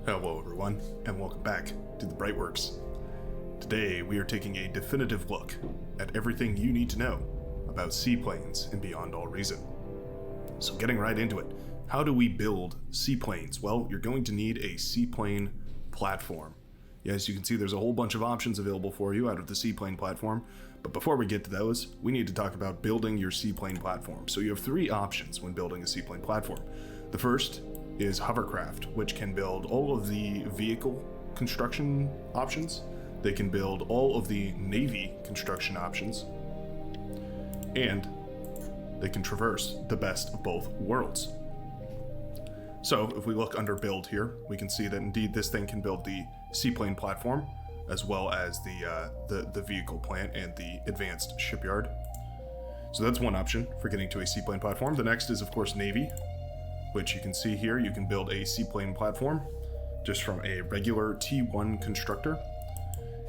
Hello everyone, and welcome back to the Brightworks. Today we are taking a definitive look at everything you need to know about seaplanes and beyond all reason. So getting right into it, how do we build seaplanes? Well, you're going to need a seaplane platform. Yes, you can see there's a whole bunch of options available for you out of the seaplane platform, but before we get to those, we need to talk about building your seaplane platform. So you have three options when building a seaplane platform. The first is hovercraft, which can build all of the vehicle construction options. They can build all of the Navy construction options, and they can traverse the best of both worlds. So if we look under build here, we can see that indeed this thing can build the seaplane platform, as well as the vehicle plant and the advanced shipyard. So that's one option for getting to a seaplane platform. The next is, of course, Navy, which you can see here. You can build a seaplane platform just from a regular T1 constructor.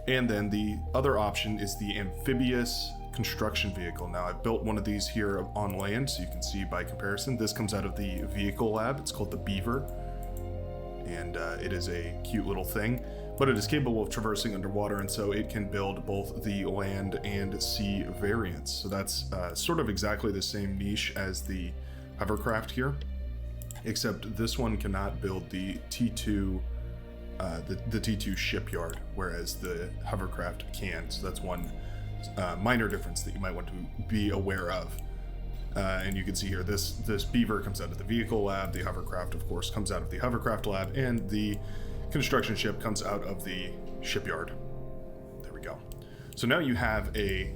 And then the other option is the amphibious construction vehicle. Now, I've built one of these here on land, so you can see by comparison. This comes out of the vehicle lab. It's called the Beaver, and it is a cute little thing, but it is capable of traversing underwater, and so it can build both the land and sea variants. So that's sort of exactly the same niche as the hovercraft here, except this one cannot build the T2 the T2 shipyard, whereas the hovercraft can. So that's one minor difference that you might want to be aware of. And you can see here, this Beaver comes out of the vehicle lab, the hovercraft, of course, comes out of the hovercraft lab, and the construction ship comes out of the shipyard. There we go. So now you have a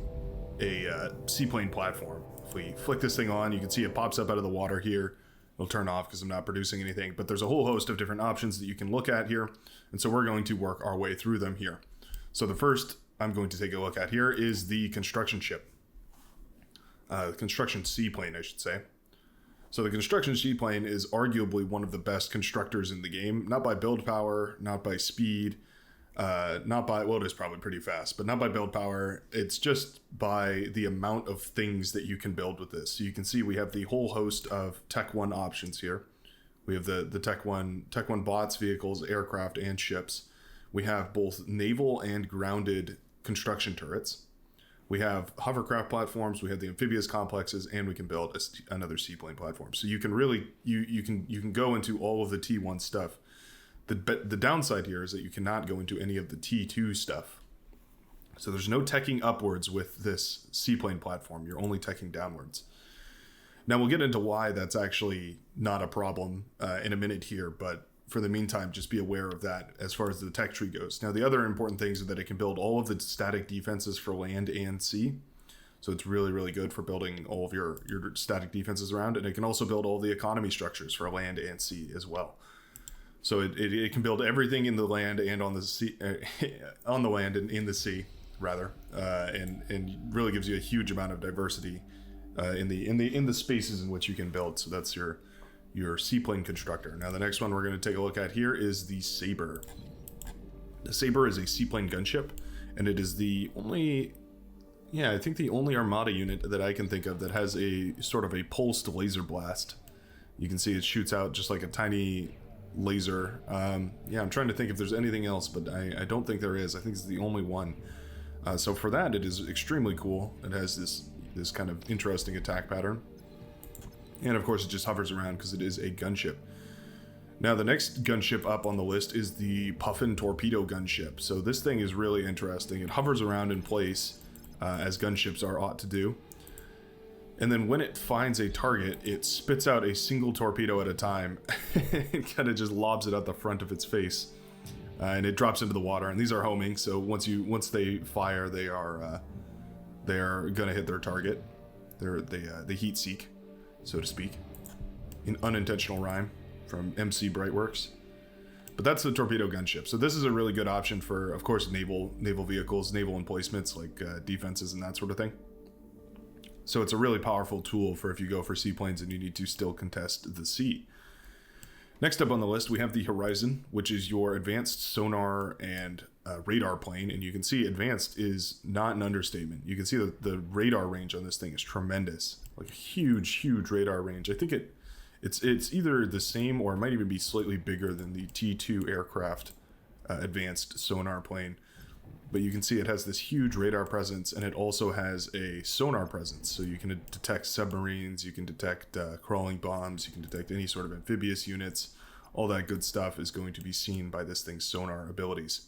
seaplane platform. If we flick this thing on, you can see it pops up out of the water here. It'll turn off because I'm not producing anything, but there's a whole host of different options that you can look at here, and so we're going to work our way through them here. So the first I'm going to take a look at here is the construction ship. Construction seaplane, I should say. So the construction seaplane is arguably one of the best constructors in the game, not by build power, not by speed, not by, well, it is probably pretty fast, but not by build power. It's just by the amount of things that you can build with this. So you can see we have the whole host of Tech 1 options here. We have the Tech 1 bots, vehicles, aircraft, and ships. We have both naval and grounded construction turrets. We have hovercraft platforms, we have the amphibious complexes, and we can build another seaplane platform. So you can really, you can go into all of the T1 stuff. The downside here is that you cannot go into any of the T2 stuff. So there's no teching upwards with this seaplane platform. You're only teching downwards. Now we'll get into why that's actually not a problem in a minute here, but for the meantime, just be aware of that as far as the tech tree goes. Now the other important things are that it can build all of the static defenses for land and sea. So it's really, really good for building all of your static defenses around, and it can also build all the economy structures for land and sea as well. So it can build everything in the land and on the sea, on the land and in the sea, rather, and really gives you a huge amount of diversity in the spaces in which you can build. So that's your seaplane constructor. Now the next one we're going to take a look at here is the Sabre. The Sabre is a seaplane gunship, and it is the only, I think the only Armada unit that I can think of that has a sort of a pulsed laser blast. You can see it shoots out just like a tiny laser. I'm trying to think if there's anything else, but I don't think there is. I think it's the only one. So for that, it is extremely cool. It has this kind of interesting attack pattern. And of course, it just hovers around because it is a gunship. Now, the next gunship up on the list is the Puffin torpedo gunship. So this thing is really interesting. It hovers around in place, as gunships are ought to do. And then when it finds a target, it spits out a single torpedo at a time. It kind of just lobs it out the front of its face. And it drops into the water. And these are homing, so once they fire, they are going to hit their target. They heat seek, so to speak, in unintentional rhyme from MC Brightworks. But that's the torpedo gunship. So this is a really good option for, of course, naval vehicles, naval emplacements like defenses and that sort of thing. So it's a really powerful tool for if you go for seaplanes and you need to still contest the sea. Next up on the list, we have the Horizon, which is your advanced sonar and radar plane. And you can see advanced is not an understatement. You can see that the radar range on this thing is tremendous. Like a huge, huge radar range. I think it It's either the same or it might even be slightly bigger than the T2 aircraft advanced sonar plane. But you can see it has this huge radar presence, and it also has a sonar presence. So you can detect submarines, you can detect crawling bombs, you can detect any sort of amphibious units. All that good stuff is going to be seen by this thing's sonar abilities.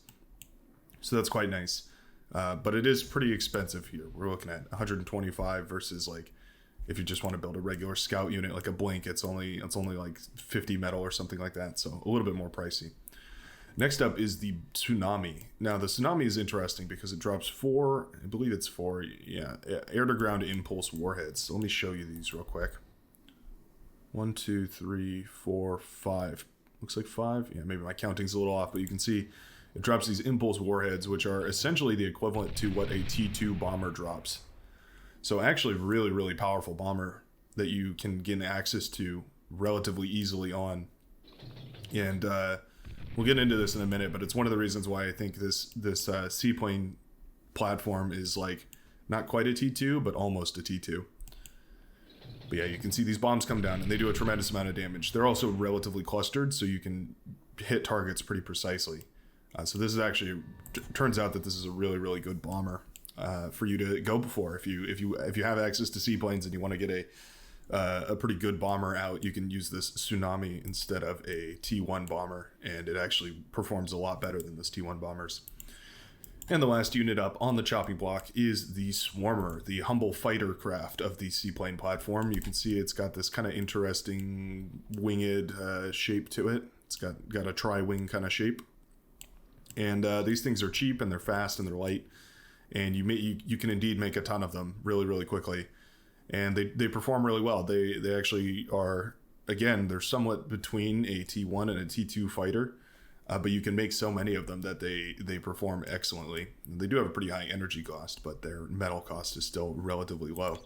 So that's quite nice. But it is pretty expensive here. We're looking at 125 versus, like, if you just want to build a regular scout unit like a Blink, it's only like 50 metal or something like that. So a little bit more pricey. Next up is the Tsunami. Now, the Tsunami is interesting because it drops 4, I believe it's 4, air-to-ground impulse warheads. So let me show you these real quick. 1, 2, 3, 4, 5. Looks like 5. Yeah, maybe my counting's a little off, but you can see it drops these impulse warheads, which are essentially the equivalent to what a T2 bomber drops. So actually really, really powerful bomber that you can gain access to relatively easily on. And we'll get into this in a minute, but it's one of the reasons why I think this seaplane platform is, like, not quite a T2, but almost a T2. But yeah, you can see these bombs come down, and they do a tremendous amount of damage. They're also relatively clustered, so you can hit targets pretty precisely. So this is actually, turns out that this is a really, really good bomber for you to go for. If you have access to seaplanes and you want to get a pretty good bomber out, you can use this Tsunami instead of a T1 bomber, and it actually performs a lot better than this T1 bombers. And the last unit up on the chopping block is the Swarmer, the humble fighter craft of the seaplane platform. You can see it's got this kind of interesting winged shape to it. It's got a tri-wing kind of shape. And these things are cheap, and they're fast, and they're light. And you can indeed make a ton of them really, really quickly. And they perform really well. They actually are, again, they're somewhat between a T1 and a T2 fighter. But you can make so many of them that they perform excellently. They do have a pretty high energy cost, but their metal cost is still relatively low.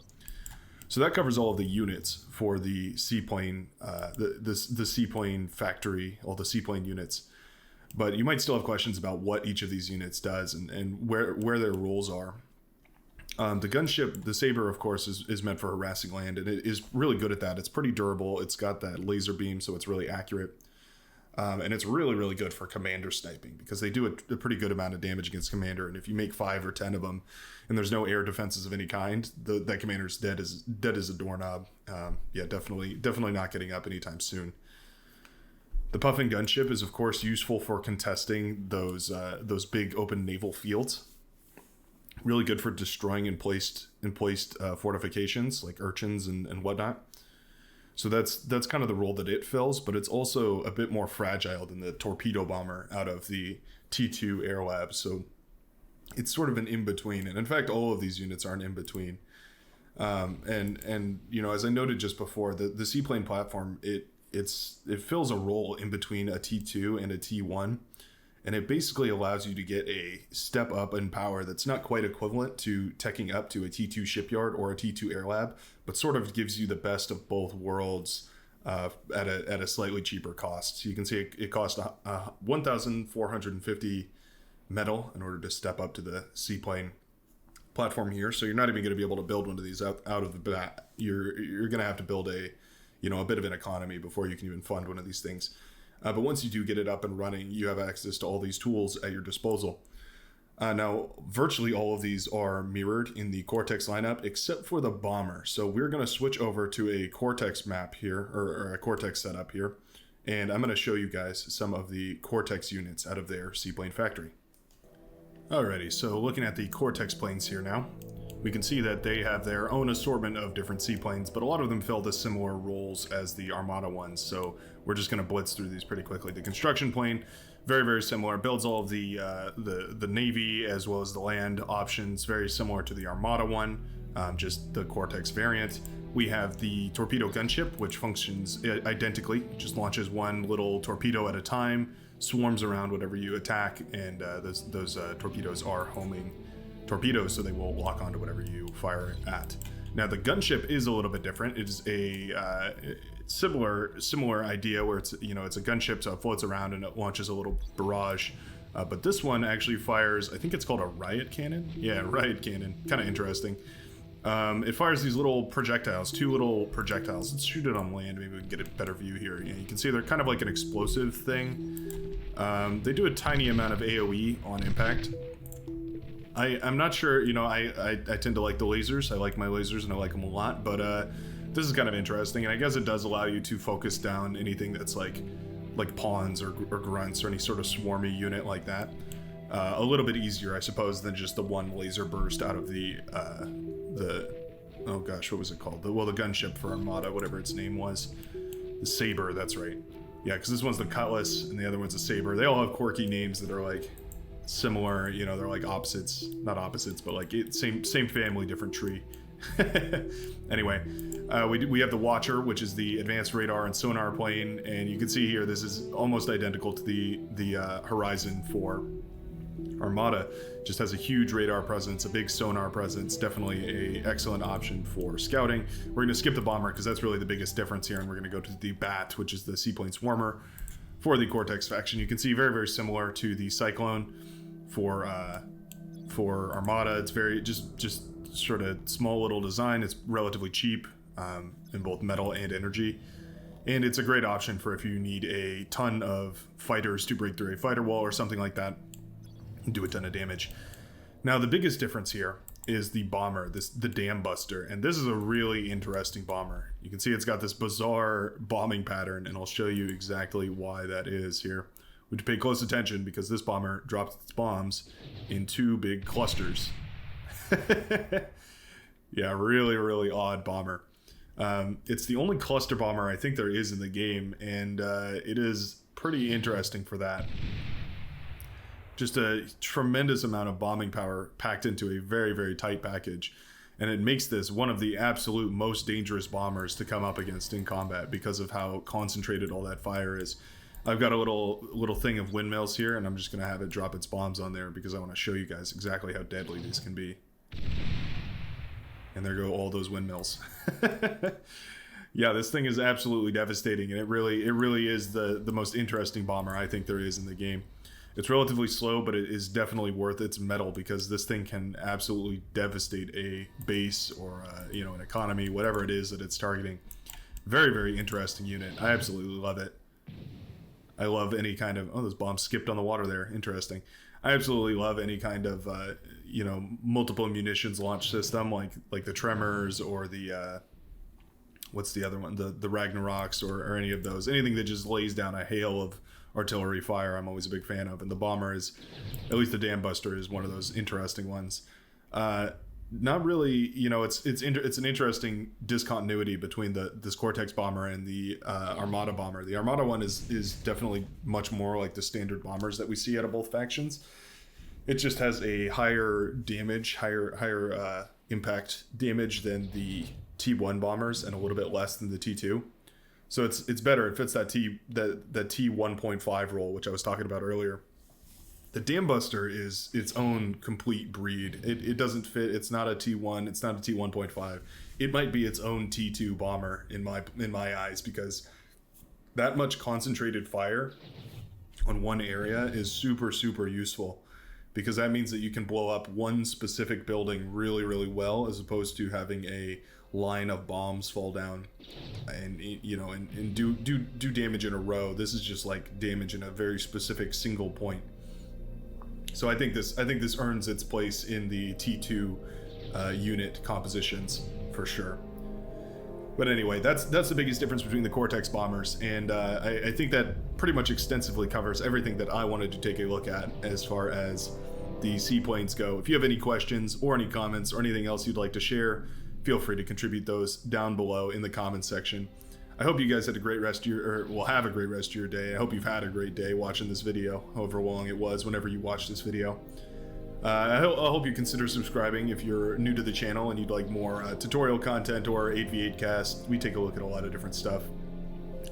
So that covers all of the units for the seaplane, the seaplane factory, all the seaplane units. But you might still have questions about what each of these units does and where their roles are. The gunship, the Saber, of course, is meant for harassing land, and it is really good at that. It's pretty durable. It's got that laser beam, so it's really accurate. And it's really, really good for commander sniping because they do a pretty good amount of damage against commander. And if you make 5 or 10 of them and there's no air defenses of any kind, that commander's dead as a doorknob. Yeah, definitely not getting up anytime soon. The Puffin gunship is, of course, useful for contesting those big open naval fields. Really good for destroying in placed fortifications like urchins and whatnot. So that's kind of the role that it fills, but it's also a bit more fragile than the torpedo bomber out of the T2 Air Lab. So it's sort of an in-between. And in fact, all of these units are an in-between. And you know, as I noted just before, the seaplane platform, it fills a role in between a T2 and a T1. And it basically allows you to get a step up in power that's not quite equivalent to teching up to a T2 shipyard or a T2 air lab, but sort of gives you the best of both worlds at a slightly cheaper cost. So you can see it cost 1,450 metal in order to step up to the seaplane platform here. So you're not even going to be able to build one of these out of the bat. You're going to have to build a bit of an economy before you can even fund one of these things. But once you do get it up and running, you have access to all these tools at your disposal. Now, virtually all of these are mirrored in the Cortex lineup, except for the bomber. So we're going to switch over to a Cortex map here, or a Cortex setup here. And I'm going to show you guys some of the Cortex units out of their seaplane factory. Alrighty, so looking at the Cortex planes here now, we can see that they have their own assortment of different seaplanes, but a lot of them fill the similar roles as the Armada ones, so we're just going to blitz through these pretty quickly. The construction plane, very, very similar, builds all of the Navy as well as the land options, very similar to the Armada one, just the Cortex variant. We have the torpedo gunship, which functions identically, just launches one little torpedo at a time, swarms around whatever you attack, and those torpedoes are homing torpedoes, so they will lock onto whatever you fire at. Now the gunship is a little bit different. It is a similar idea where it's a gunship, so it floats around and it launches a little barrage. But this one actually fires, I think it's called a riot cannon. Yeah, riot cannon, kind of interesting. It fires these little projectiles, 2 little projectiles. Let's shoot it on land. Maybe we can get a better view here. Yeah, you can see they're kind of like an explosive thing. They do a tiny amount of AoE on impact. I'm not sure, you know, I tend to like the lasers. I like my lasers and I like them a lot, but this is kind of interesting, and I guess it does allow you to focus down anything that's like pawns or grunts or any sort of swarmy unit like that. A little bit easier, I suppose, than just the one laser burst out of the oh gosh, what was it called? The gunship for Armada, whatever its name was. The Saber, that's right. Yeah, because this one's the Cutlass and the other one's a Saber. They all have quirky names that are like similar, you know, they're like opposites, not opposites, but like same family, different tree. Anyway, we have the Watcher, which is the advanced radar and sonar plane, and you can see here this is almost identical to the Horizon for Armada. Just has a huge radar presence, a big sonar presence, definitely a excellent option for scouting. We're going to skip the bomber because that's really the biggest difference here, and we're going to go to the Bat, which is the Seaplane Swarmer for the Cortex faction. You can see very, very similar to the Cyclone for Armada. It's very just sort of small little design. It's relatively cheap in both metal and energy, and it's a great option for if you need a ton of fighters to break through a fighter wall or something like that and do a ton of damage. Now the biggest difference here is the bomber, the Dam Buster, and this is a really interesting bomber. You can see it's got this bizarre bombing pattern, and I'll show you exactly why that is here. We have to pay close attention because this bomber drops its bombs in 2 big clusters. Yeah, really, really odd bomber. It's the only cluster bomber I think there is in the game, and it is pretty interesting for that. Just a tremendous amount of bombing power packed into a very, very tight package, and it makes this one of the absolute most dangerous bombers to come up against in combat because of how concentrated all that fire is. I've got a little thing of windmills here, and I'm just going to have it drop its bombs on there because I want to show you guys exactly how deadly these can be. And there go all those windmills. Yeah, this thing is absolutely devastating, and it really is the most interesting bomber I think there is in the game. It's relatively slow, but it is definitely worth its metal because this thing can absolutely devastate a base or you know, an economy, whatever it is that it's targeting. Very, very interesting unit. I absolutely love it. I love any kind of... Oh, those bombs skipped on the water there. Interesting. I absolutely love any kind of, you know, multiple munitions launch system like the Tremors or the... what's the other one? The Ragnaroks or any of those. Anything that just lays down a hail of artillery fire, I'm always a big fan of. And the bomber is... At least the Dam Buster is one of those interesting ones. Not really, you know, it's an interesting discontinuity between this Cortex bomber and the Armada bomber. The Armada one is definitely much more like the standard bombers that we see out of both factions. It just has a higher damage, higher impact damage than the T1 bombers and a little bit less than the T2. So it's better. It fits that T1.5 role, which I was talking about earlier. The Dam Buster is its own complete breed. It doesn't fit. It's not a T1. It's not a T1.5. It might be its own T2 bomber in my eyes, because that much concentrated fire on one area is super, super useful, because that means that you can blow up one specific building really, really well, as opposed to having a line of bombs fall down and, you know, and do damage in a row. This is just like damage in a very specific single point. So I think this earns its place in the T2 unit compositions for sure. But anyway, that's the biggest difference between the Cortex bombers, and I think that pretty much extensively covers everything that I wanted to take a look at as far as the Seaplanes go. If you have any questions or any comments or anything else you'd like to share, feel free to contribute those down below in the comments section. I hope you guys had a great rest of have a great rest of your day. I hope you've had a great day watching this video, however long it was whenever you watched this video. I hope you consider subscribing if you're new to the channel and you'd like more tutorial content or 8v8 cast. We take a look at a lot of different stuff.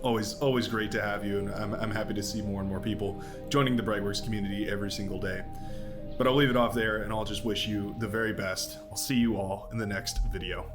Always great to have you, and I'm happy to see more and more people joining the Brightworks community every single day. But I'll leave it off there, and I'll just wish you the very best. I'll see you all in the next video.